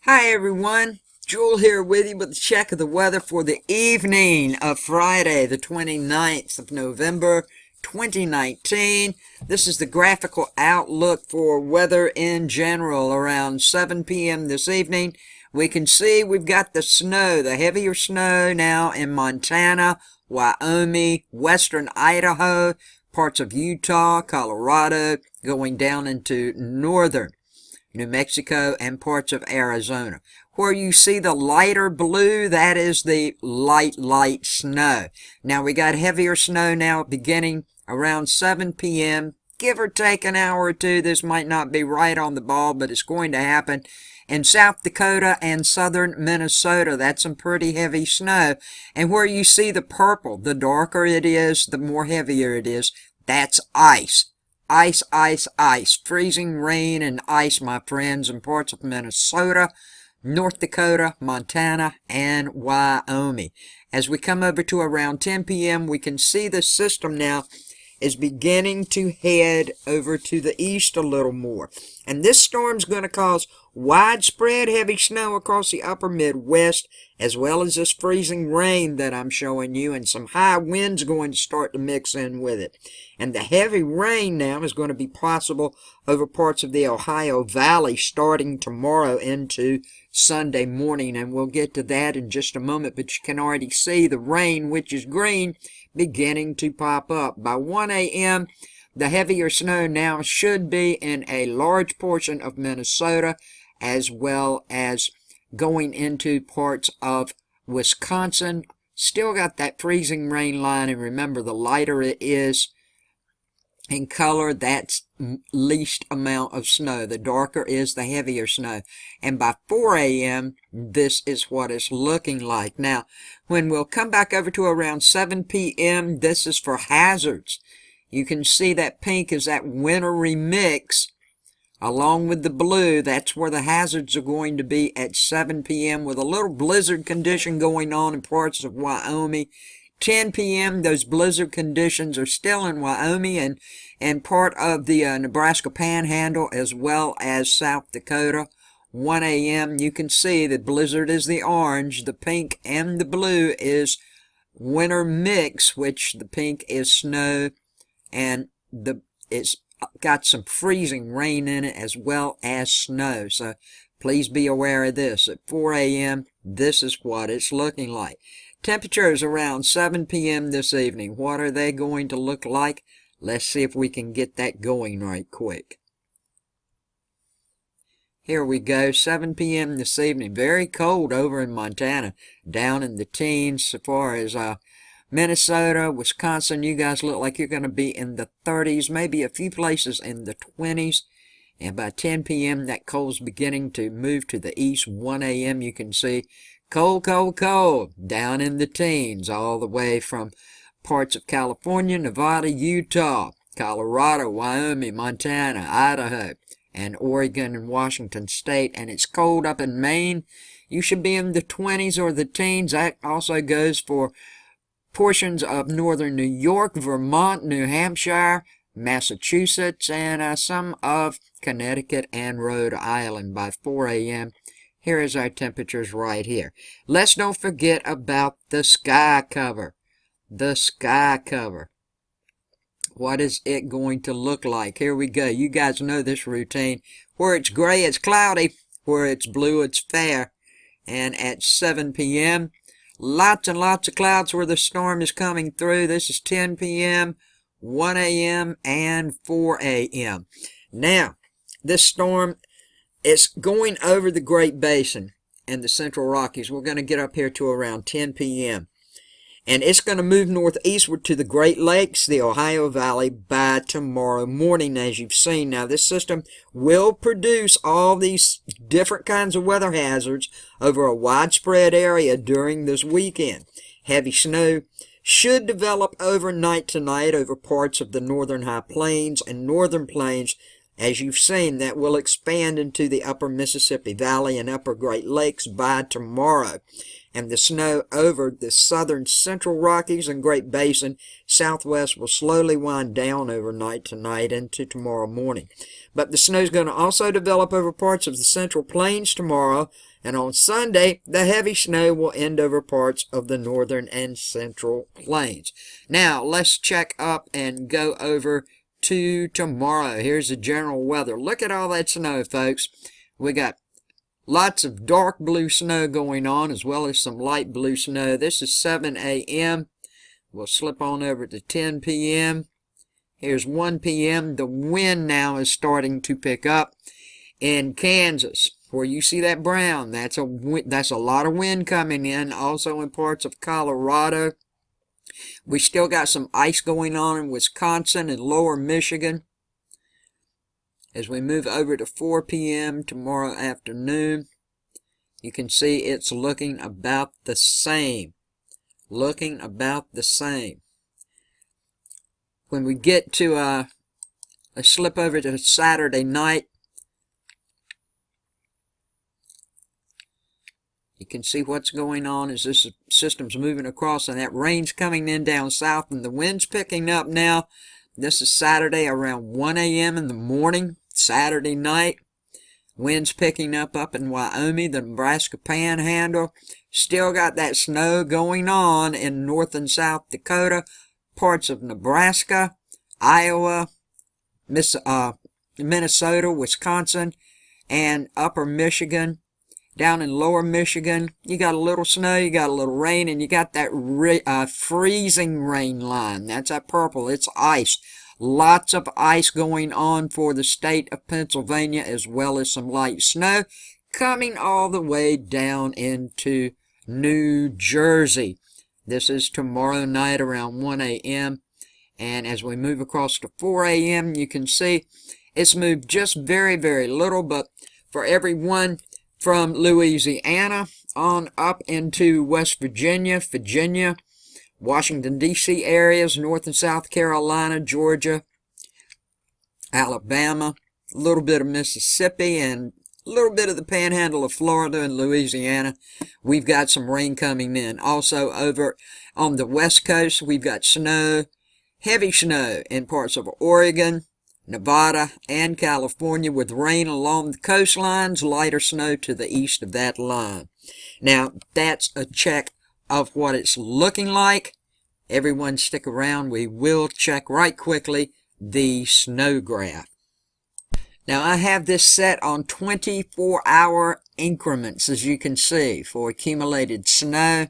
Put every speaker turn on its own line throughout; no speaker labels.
Hi everyone, Jewel here with you with a check of the weather for the evening of Friday, the 29th of November, 2019. This is the graphical outlook for weather in general around 7 p.m. this evening. We can see we've got the snow, the heavier snow now in Montana, Wyoming, western Idaho, parts of Utah, Colorado, going down into northern New Mexico, and parts of Arizona. Where you see the lighter blue, that is the light snow. Now we got heavier snow now beginning around 7 p.m. Give or take an hour or two. This might not be right on the ball, but it's going to happen. In South Dakota and southern Minnesota, that's some pretty heavy snow. And where you see the purple, the darker it is, the more heavier it is, that's ice. Ice. Freezing rain and ice, my friends, in parts of Minnesota, North Dakota, Montana, and Wyoming. As we come over to around 10 p.m., we can see the system now is beginning to head over to the east a little more. And this storm's going to cause widespread heavy snow across the upper Midwest, as well as this freezing rain that I'm showing you, and some high winds going to start to mix in with it. And the heavy rain now is going to be possible over parts of the Ohio Valley starting tomorrow into Sunday morning, and we'll get to that in just a moment, but you can already see the rain, which is green, beginning to pop up. By 1 a.m., the heavier snow now should be in a large portion of Minnesota, as well as going into parts of Wisconsin. Still got that freezing rain line, and remember, the lighter it is in color, that's least amount of snow. The darker is the heavier snow. And by 4 a.m., this is what it's looking like. Now, when we'll come back over to around 7 p.m., this is for hazards. You can see that pink is that wintry mix along with the blue. That's where the hazards are going to be at 7 p.m. with a little blizzard condition going on in parts of Wyoming. 10 p.m., those blizzard conditions are still in Wyoming and part of the Nebraska Panhandle, as well as South Dakota. 1 a.m., you can see the blizzard is the orange, the pink and the blue is winter mix, which the pink is snow, and it's got some freezing rain in it as well as snow. So please be aware of this. At 4 a.m., this is what it's looking like. Temperatures around 7 p.m. this evening. What are they going to look like? Let's see if we can get that going right quick. Here we go, 7 p.m. this evening. Very cold over in Montana, down in the teens. So far as Minnesota, Wisconsin, you guys look like you're going to be in the 30s, maybe a few places in the 20s. And by 10 p.m., that cold's beginning to move to the east. 1 a.m., you can see cold, down in the teens, all the way from parts of California, Nevada, Utah, Colorado, Wyoming, Montana, Idaho, and Oregon and Washington State. And it's cold up in Maine. You should be in the 20s or the teens. That also goes for portions of northern New York, Vermont, New Hampshire, Massachusetts, and some of Connecticut and Rhode Island by 4 a.m. Here is our temperatures right here. Let's don't forget about the sky cover. The sky cover. What is it going to look like? Here we go. You guys know this routine. Where it's gray, it's cloudy. Where it's blue, it's fair. And at 7 p.m., lots and lots of clouds where the storm is coming through. This is 10 p.m., 1 a.m., and 4 a.m. Now, this storm is going over the Great Basin and the Central Rockies. We're going to get up here to around 10 p.m. And it's going to move northeastward to the Great Lakes, the Ohio Valley, by tomorrow morning, as you've seen. Now, this system will produce all these different kinds of weather hazards over a widespread area during this weekend. Heavy snow should develop overnight tonight over parts of the northern high plains and northern plains. As you've seen, that will expand into the upper Mississippi Valley and upper Great Lakes by tomorrow. And the snow over the southern Central Rockies and Great Basin southwest will slowly wind down overnight tonight into tomorrow morning. But the snow is going to also develop over parts of the Central Plains tomorrow, And on Sunday, the heavy snow will end over parts of the northern and central plains. Now, let's check up and go over to tomorrow. Here's the general weather. Look at all that snow, folks. We got lots of dark blue snow going on, as well as some light blue snow. This is 7 a.m. We'll slip on over to 10 p.m. Here's 1 p.m. The wind now is starting to pick up in Kansas. Where you see that brown, that's a lot of wind coming in. Also in parts of Colorado. We still got some ice going on in Wisconsin and lower Michigan. As we move over to 4 p.m. tomorrow afternoon, you can see it's looking about the same. Looking about the same. When we get to a slip over to Saturday night, you can see what's going on as this system's moving across, and that rain's coming in down south, and the wind's picking up now. This is Saturday around 1 a.m. in the morning, Saturday night. Wind's picking up in Wyoming, the Nebraska Panhandle. Still got that snow going on in North and South Dakota, parts of Nebraska, Iowa, Minnesota, Wisconsin, and upper Michigan. Down in lower Michigan, you got a little snow, you got a little rain, and you got that freezing rain line. That's that purple. It's ice. Lots of ice going on for the state of Pennsylvania, as well as some light snow coming all the way down into New Jersey. This is tomorrow night around 1 a.m. And as we move across to 4 a.m., you can see it's moved just very, very little, but for everyone from Louisiana on up into West Virginia, Washington, D.C. areas, North and South Carolina, Georgia, Alabama, a little bit of Mississippi, and a little bit of the panhandle of Florida and Louisiana. We've got some rain coming in. Also over on the West Coast, we've got snow, heavy snow in parts of Oregon, Nevada, and California, with rain along the coastlines, lighter snow to the east of that line. Now, that's a check of what it's looking like. Everyone stick around. We will check right quickly the snow graph. Now, I have this set on 24-hour increments, as you can see, for accumulated snow.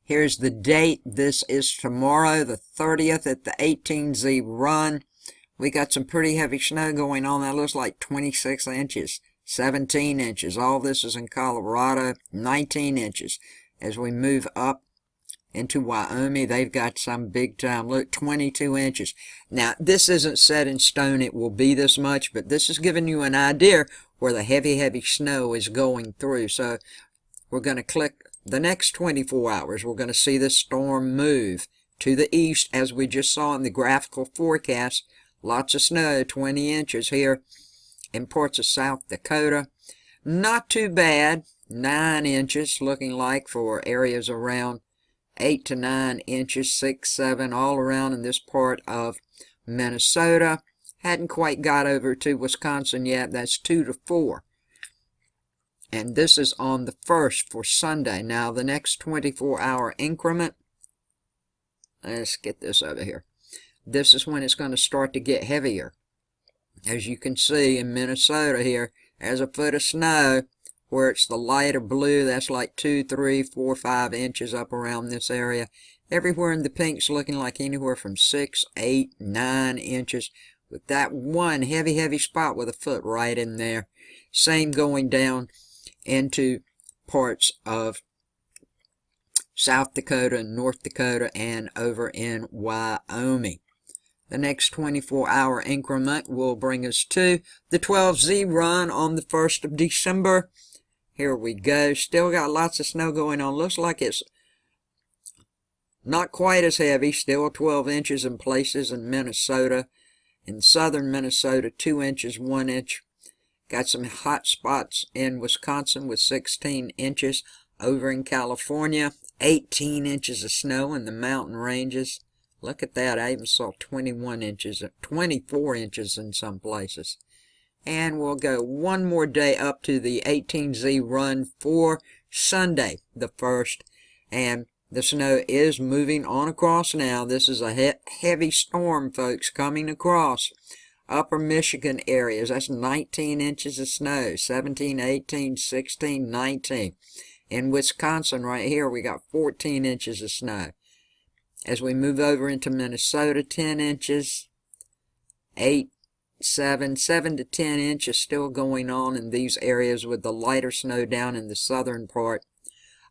Here's the date. This is tomorrow, the 30th, at the 18Z run. We got some pretty heavy snow going on. That looks like 26 inches, 17 inches. All this is in Colorado, 19 inches. As we move up into Wyoming, they've got some big time. Look, 22 inches. Now, this isn't set in stone. It will be this much, but this is giving you an idea where the heavy, heavy snow is going through. So we're going to click the next 24 hours. We're going to see this storm move to the east, as we just saw in the graphical forecast. Lots of snow, 20 inches here in parts of South Dakota. Not too bad, 9 inches looking like for areas around 8 to 9 inches, 6, 7, all around in this part of Minnesota. Hadn't quite got over to Wisconsin yet. That's 2 to 4. And this is on the 1st for Sunday. Now, the next 24-hour increment, let's get this over here. This is when it's going to start to get heavier. As you can see in Minnesota here, there's a foot of snow where it's the lighter blue. That's like 2, 3, 4, 5 inches up around this area. Everywhere in the pink's looking like anywhere from 6, 8, 9 inches, with that one heavy, heavy spot with a foot right in there. Same going down into parts of South Dakota and North Dakota and over in Wyoming. The next 24-hour increment will bring us to the 12Z run on the 1st of December. Here we go. Still got lots of snow going on. Looks like it's not quite as heavy. Still 12 inches in places in Minnesota. In southern Minnesota, 2 inches, 1 inch. Got some hot spots in Wisconsin with 16 inches. Over in California, 18 inches of snow in the mountain ranges. Look at that. I even saw 21 inches, 24 inches in some places. and we'll go one more day up to the 18Z run for Sunday the 1st. And the snow is moving on across now. This is a heavy storm, folks, coming across upper Michigan areas. That's 19 inches of snow, 17, 18, 16, 19. In Wisconsin right here, we got 14 inches of snow. As we move over into Minnesota, 10 inches, 8, 7 to 10 inches still going on in these areas, with the lighter snow down in the southern part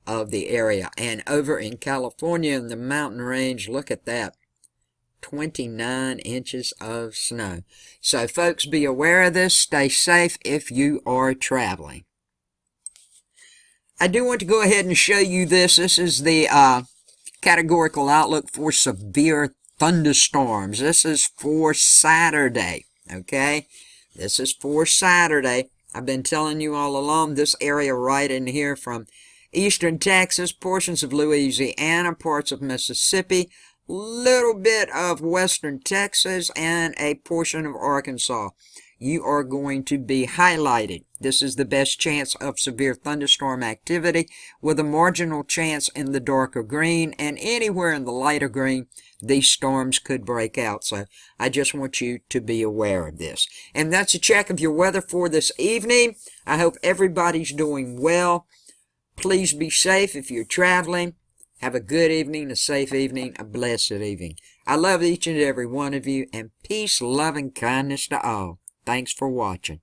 of the area. And over in California in the mountain range, look at that, 29 inches of snow. So folks, be aware of this. Stay safe if you are traveling. I do want to go ahead and show you this. This is the categorical outlook for severe thunderstorms. This is for Saturday, okay? This is for Saturday. I've been telling you all along, this area right in here from eastern Texas, portions of Louisiana, parts of Mississippi, little bit of western Texas, and a portion of Arkansas. You are going to be highlighted. This is the best chance of severe thunderstorm activity, with a marginal chance in the darker green, and anywhere in the lighter green, these storms could break out. So I just want you to be aware of this. And that's a check of your weather for this evening. I hope everybody's doing well. Please be safe if you're traveling. Have a good evening, a safe evening, a blessed evening. I love each and every one of you, and peace, love, and kindness to all. Thanks for watching.